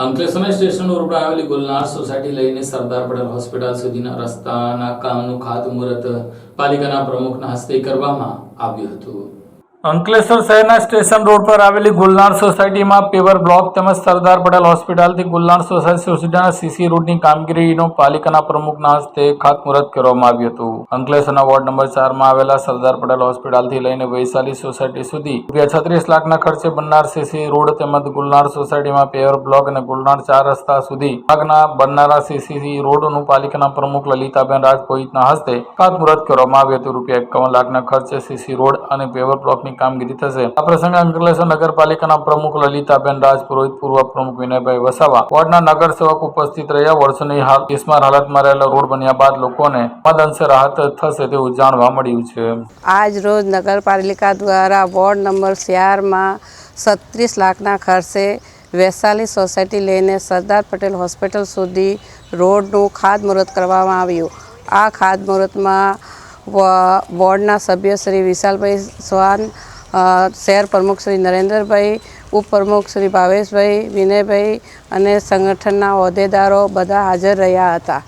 Ankleshwar station road પર આવેલી ગુલનાર society લઈને સરદાર પટેલ હોસ્પિટલ સુધીના રસ્તાના કામનું ખાતમુહૂર્ત પાલિકાના પ્રમુખના હસ્તે કરવામાં આવ્યું હતું। અંકલેશ્વર શહેરના સ્ટેશન રોડ પર આવેલી ગુલનાર સોસાયટીમાં પેવર બ્લોક તેમજ સરદાર પટેલ હોસ્પિટલથી ગુલનાર સોસાયટી સુધીના સીસી રોડની કામગીરીનો પાલિકાના પ્રમુખના હસ્તે ખાતમુહૂર્ત કરવામાં આવ્યું હતું। અંકલેશ્વરના વોર્ડ નંબર 4 માં આવેલા સરદાર પટેલ હોસ્પિટલથી લઈને વૈશાલી સોસાયટી સુધી ₹36 લાખના ખર્ચે બનનાર સીસી રોડ તેમજ ગુલનાર સોસાયટીમાં પેવર બ્લોક અને ગુલનાર 4 રસ્તા સુધી ભાગના બનનારા સીસી રોડનું પાલિકાના પ્રમુખ લલિતાબેન રાજપોઈતના હસ્તે ખાતમુહૂર્ત કરવામાં આવ્યું હતું। ₹51 લાખના ખર્ચે સીસી રોડ અને પેવર બ્લોક કામગીરી થશે। આ પ્રસંગે અંકલેશ્વર નગરપાલિકાના પ્રમુખ લલિતાબેન રાજપુરોહિત, પૂર્વ પ્રમુખ વિનયભાઈ વસાવા, વોર્ડના નગરસેવક ઉપસ્થિત રહ્યા। વર્ષોની બિસ્માર હાલતમાં રહેલા રોડ બન્યા બાદ લોકોને મહદઅંશે રાહત થશે તેવું જાણવા મળ્યું છે। આજ રોજ નગરપાલિકા દ્વારા વોર્ડ નંબર 4 માં 36 લાખના ખર્ચે વૈશાલી સોસાયટી લઈને સરદાર પટેલ હોસ્પિટલ સુધી રોડનું ખાતમુહૂર્ત કરવામાં આવ્યું। આ ખાતમુહૂર્તમાં વોર્ડના સભ્ય શ્રી વિશાલભાઈ ચૌહાણ, શહેર પ્રમુખ શ્રી નરેન્દ્રભાઈ, ઉપપ્રમુખ શ્રી ભાવેશભાઈ, વિનયભાઈ અને સંગઠનના હોદ્દેદારો બધા હાજર રહ્યા હતા।